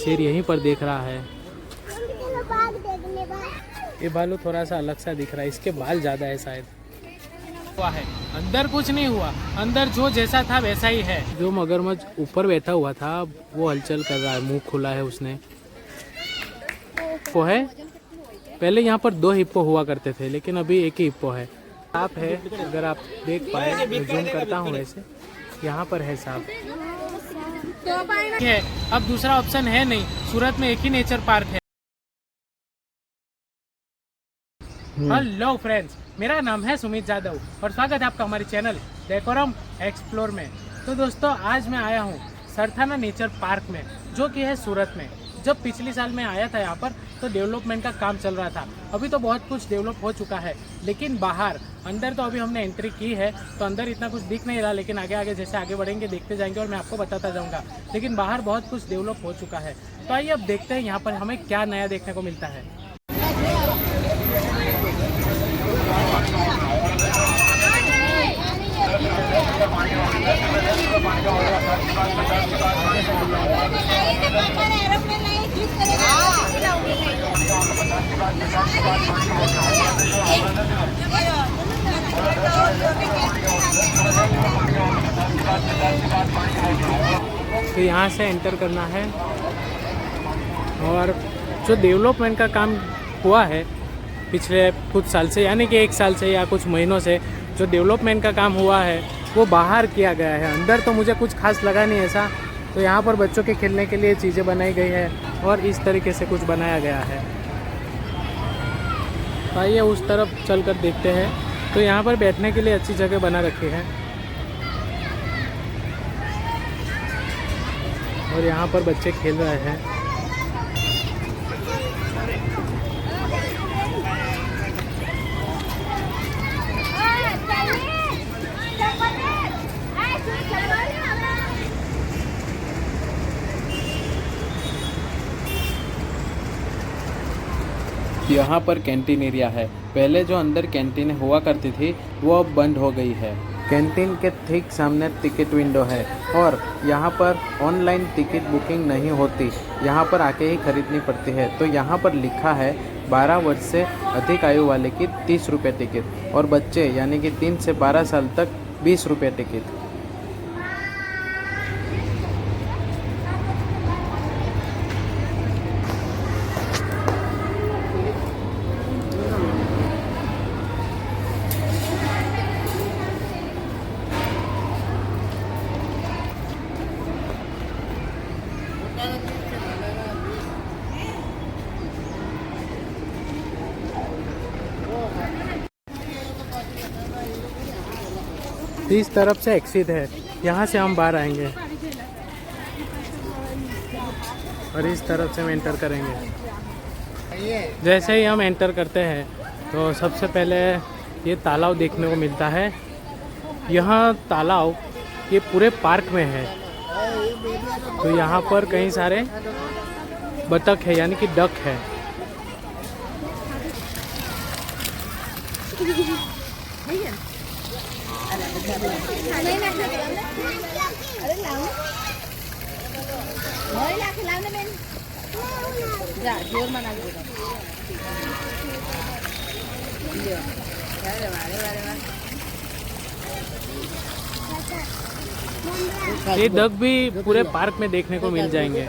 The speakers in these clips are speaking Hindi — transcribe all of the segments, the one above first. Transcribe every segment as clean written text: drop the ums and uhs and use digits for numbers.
शेर यहीं पर देख रहा है। ये भालू थोड़ा सा अलग सा दिख रहा है, इसके बाल ज़्यादा है शायद। हुआ है अंदर कुछ नहीं हुआ, अंदर जो जैसा था वैसा ही है। जो मगरमच्छ ऊपर बैठा हुआ था वो हलचल कर रहा है, मुंह खुला है उसने। हिप्पो है, पहले यहाँ पर 2 हिप्पो हुआ करते थे लेकिन अभी एक ही हिप्पो है। सांप है, अगर आप देख पाए, मैं जूम करता हूँ वैसे, यहाँ पर है सांप है। अब दूसरा ऑप्शन है नहीं, सूरत में एक ही नेचर पार्क है। हेलो फ्रेंड्स, मेरा नाम है सुमित जादव और स्वागत है आपका हमारे चैनल डेकोरम एक्सप्लोर में। तो दोस्तों, आज मैं आया हूँ सरथाना नेचर पार्क में, जो कि है सूरत में। जब पिछले साल मैं आया था यहाँ पर तो डेवलपमेंट का काम चल रहा था। अभी तो बहुत कुछ डेवलप हो चुका है, लेकिन बाहर अंदर तो अभी हमने एंट्री की है तो अंदर इतना कुछ दिख नहीं रहा, लेकिन आगे आगे जैसे आगे बढ़ेंगे देखते जाएंगे और मैं आपको बताता जाऊँगा। लेकिन बाहर बहुत कुछ डेवलप हो चुका है, तो आइए अब देखते हैं यहाँ पर हमें क्या नया देखने को मिलता है। तो यहाँ से एंटर करना है और जो डेवलपमेंट का काम हुआ है पिछले कुछ साल से, यानी कि 1 साल से या कुछ महीनों से, जो डेवलपमेंट का काम हुआ है वो बाहर किया गया है। अंदर तो मुझे कुछ खास लगा नहीं ऐसा। तो यहाँ पर बच्चों के खेलने के लिए चीज़ें बनाई गई है और इस तरीके से कुछ बनाया गया है। तो आइए उस तरफ चलकर देखते हैं। तो यहाँ पर बैठने के लिए अच्छी जगह बना रखी है और यहाँ पर बच्चे खेल रहे हैं। यहाँ पर कैंटीन एरिया है। पहले जो अंदर कैंटीन हुआ करती थी वो अब बंद हो गई है। कैंटीन के ठीक सामने टिकट विंडो है और यहाँ पर ऑनलाइन टिकट बुकिंग नहीं होती, यहाँ पर आके ही खरीदनी पड़ती है। तो यहाँ पर लिखा है 12 वर्ष से अधिक आयु वाले की 30 रुपये टिकट और बच्चे यानी कि 3 से 12 साल तक 20 रुपये टिकट। इस तरफ से एग्जिट है, यहाँ से हम बाहर आएंगे और इस तरफ से हम एंटर करेंगे। जैसे ही हम एंटर करते हैं तो सबसे पहले ये तालाब देखने को मिलता है। यहाँ तालाब ये पूरे पार्क में है। तो यहाँ पर कई सारे बतख है, यानी कि डक है। ये डक भी पूरे पार्क में देखने को मिल जाएंगे।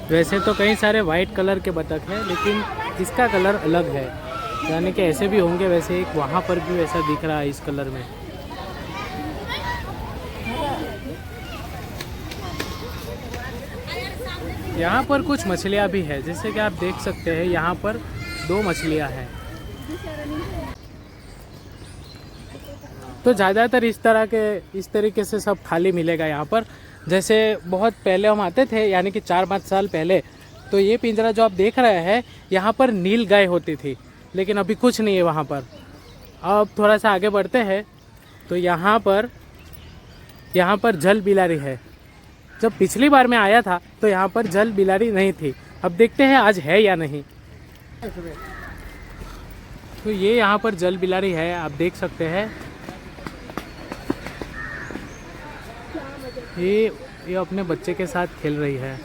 वैसे तो कई सारे वाइट कलर के बतख हैं, लेकिन इसका कलर अलग है, यानी कि ऐसे भी होंगे। वैसे एक वहाँ पर भी वैसा दिख रहा है इस कलर में। यहाँ पर कुछ मछलियाँ भी है, जैसे कि आप देख सकते हैं यहाँ पर 2 मछलियाँ हैं। तो ज़्यादातर इस तरीके से सब खाली मिलेगा यहाँ पर। जैसे बहुत पहले हम आते थे, यानी कि 4-5 साल पहले, तो ये पिंजरा जो आप देख रहे हैं यहाँ पर नील गाय होती थी, लेकिन अभी कुछ नहीं है वहाँ पर। अब थोड़ा सा आगे बढ़ते हैं तो यहाँ पर जल बिलारी है। जब पिछली बार मैं आया था तो यहाँ पर जल बिलारी नहीं थी। अब देखते हैं आज है या नहीं। तो ये यहाँ पर जल बिलारी है, आप देख सकते हैं। ये अपने बच्चे के साथ खेल रही है।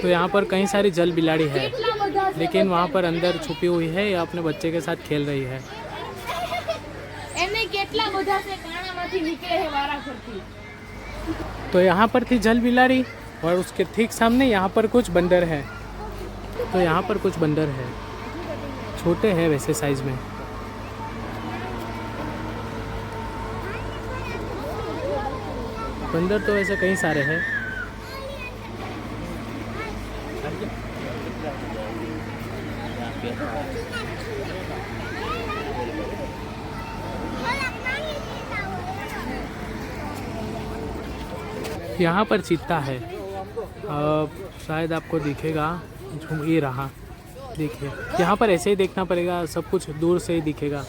तो यहाँ पर कई सारी जल बिलाड़ी है, लेकिन वहाँ पर अंदर छुपी हुई है, या अपने बच्चे के साथ खेल रही है। तो यहाँ पर थी जल बिलाड़ी, और उसके ठीक सामने यहाँ पर कुछ बंदर है। तो यहाँ पर कुछ बंदर है, छोटे हैं वैसे साइज में। बंदर तो वैसे कई सारे हैं। यहाँ पर चीता है, शायद आपको दिखेगा, झूम ये रहा, देखिए। यहाँ पर ऐसे ही देखना पड़ेगा, सब कुछ दूर से ही दिखेगा।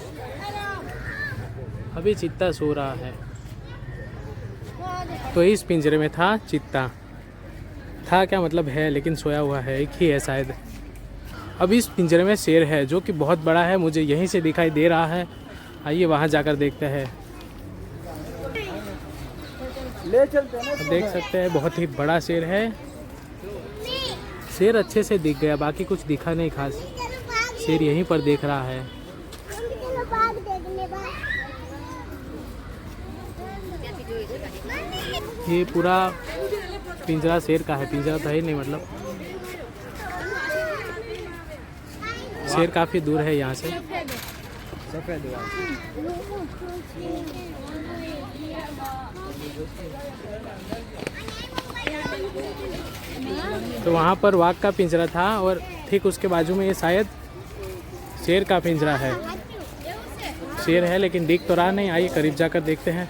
अभी चीता सो रहा है। तो इस पिंजरे में था चीता, था क्या मतलब है, लेकिन सोया हुआ है, एक ही है शायद। अब इस पिंजरे में शेर है, जो कि बहुत बड़ा है, मुझे यहीं से दिखाई दे रहा है। आइए वहाँ जाकर देखते हैं। देख सकते हैं बहुत ही बड़ा शेर है। शेर अच्छे से दिख गया, बाकी कुछ दिखा नहीं खास। शेर यहीं पर देख रहा है। ये पूरा पिंजरा शेर का है, पिंजरा तो है नहीं, मतलब शेर काफी दूर है यहाँ से। तो वहाँ पर वाघ का पिंजरा था, और ठीक उसके बाजू में ये शायद शेर का पिंजरा है। शेर है लेकिन दिख तो रहा नहीं। आइए करीब जाकर देखते हैं।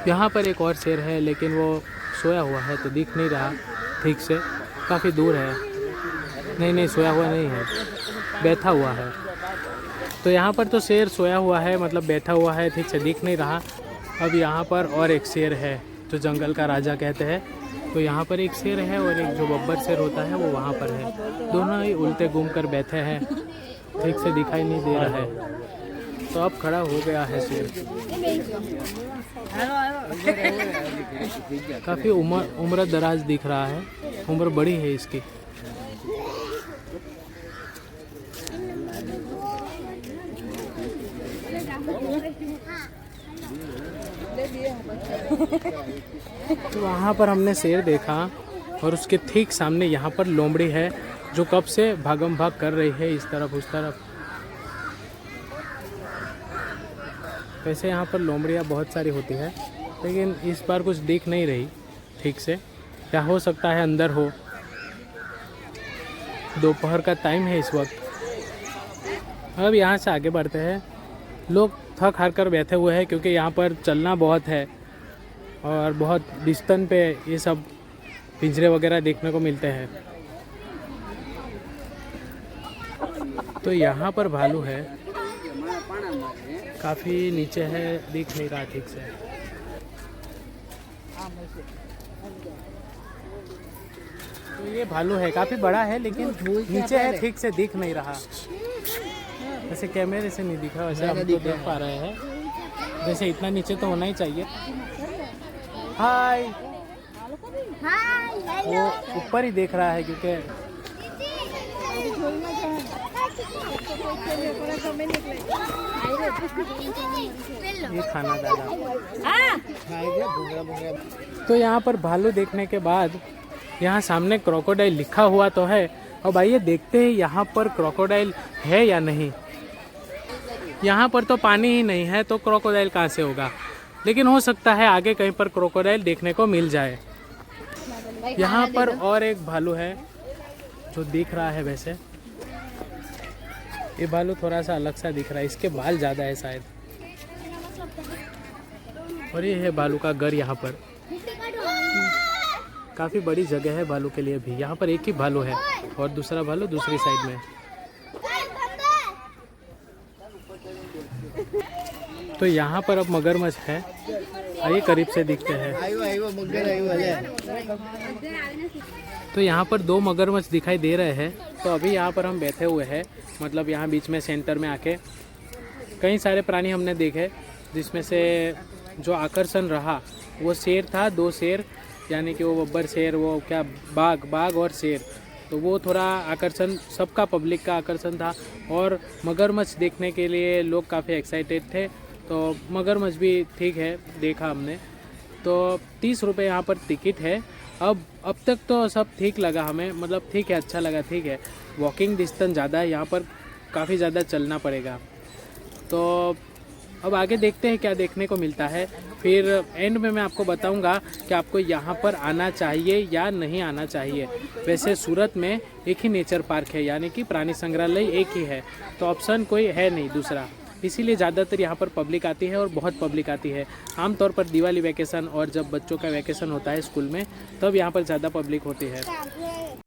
यहाँ पर एक और शेर है, लेकिन वो सोया हुआ है तो दिख नहीं रहा ठीक से, काफ़ी दूर है। नहीं, सोया हुआ नहीं है, बैठा हुआ है। तो यहाँ पर तो शेर सोया हुआ है, मतलब बैठा हुआ है, ठीक से दिख नहीं रहा। अब यहाँ पर और एक शेर है, जो जंगल का राजा कहते हैं। तो यहाँ पर एक शेर है, और एक जो बब्बर शेर होता है वो वहाँ पर है। दोनों ही उल्टे घूम कर बैठे हैं, ठीक से दिखाई नहीं दे रहा है। तो अब खड़ा हो गया है शेर। काफ़ी उम्र दराज दिख रहा है, उम्र बड़ी है इसकी। तो वहाँ पर हमने शेर देखा, और उसके ठीक सामने यहाँ पर लोमड़ी है, जो कब से भागम भाग कर रही है इस तरफ उस तरफ। वैसे यहाँ पर लोमड़ियाँ बहुत सारी होती है, लेकिन इस बार कुछ दिख नहीं रही ठीक से। क्या हो सकता है अंदर हो, दोपहर का टाइम है इस वक्त। अब यहाँ से आगे बढ़ते हैं। लोग थक हार कर बैठे हुए हैं, क्योंकि यहाँ पर चलना बहुत है, और बहुत डिस्टेंस पे ये सब पिंजरे वगैरह देखने को मिलते हैं। तो यहाँ पर भालू है, काफ़ी नीचे है, दिख नहीं रहा ठीक से। तो ये भालू है, काफ़ी बड़ा है, लेकिन नीचे है, ठीक से दिख नहीं रहा। वैसे कैमरे से नहीं दिख रहा, वैसे हम तो देख पा रहे हैं। वैसे इतना नीचे तो होना ही चाहिए। हाय, वो ऊपर ही देख रहा है, क्योंकि ये खाना डाला। तो यहाँ पर भालू देखने के बाद यहाँ सामने क्रोकोडाइल लिखा हुआ तो है। अब आइए देखते हैं यहाँ पर क्रोकोडाइल है या नहीं। यहाँ पर तो पानी ही नहीं है, तो क्रोकोडाइल कहाँ से होगा। लेकिन हो सकता है आगे कहीं पर क्रोकोडाइल देखने को मिल जाए। यहाँ पर और एक भालू है जो दिख रहा है। वैसे ये भालू थोड़ा सा अलग सा दिख रहा है, इसके बाल ज़्यादा है शायद। और ये है भालू का घर। यहाँ पर काफ़ी बड़ी जगह है भालू के लिए भी। यहाँ पर एक ही भालू है और दूसरा भालू दूसरी साइड में। तो यहाँ पर अब मगरमच्छ है, आइए करीब से दिखते हैं। तो यहाँ पर दो मगरमच्छ दिखाई दे रहे हैं। तो अभी यहाँ पर हम बैठे हुए हैं, मतलब यहाँ बीच में सेंटर में आके कई सारे प्राणी हमने देखे, जिसमें से जो आकर्षण रहा वो शेर था, 2 शेर, यानी कि वो बब्बर शेर, वो क्या बाघ और शेर। तो वो थोड़ा आकर्षण, सबका पब्लिक का आकर्षण था। और मगरमच्छ देखने के लिए लोग काफ़ी एक्साइटेड थे, तो मगरमच्छ भी ठीक है, देखा हमने। तो 30 रुपये यहाँ पर टिकट है। अब तक तो सब ठीक लगा हमें, मतलब ठीक है, अच्छा लगा, ठीक है। वॉकिंग डिस्टेंस ज़्यादा है, यहाँ पर काफ़ी ज़्यादा चलना पड़ेगा। तो अब आगे देखते हैं क्या देखने को मिलता है। फिर एंड में मैं आपको बताऊंगा कि आपको यहाँ पर आना चाहिए या नहीं आना चाहिए। वैसे सूरत में एक ही नेचर पार्क है, यानी कि प्राणी संग्रहालय एक ही है, तो ऑप्शन कोई है नहीं दूसरा। इसीलिए ज़्यादातर यहाँ पर पब्लिक आती है और बहुत पब्लिक आती है। आमतौर पर दिवाली वैकेशन और जब बच्चों का वैकेशन होता है स्कूल में, तब यहाँ पर ज़्यादा पब्लिक होती है।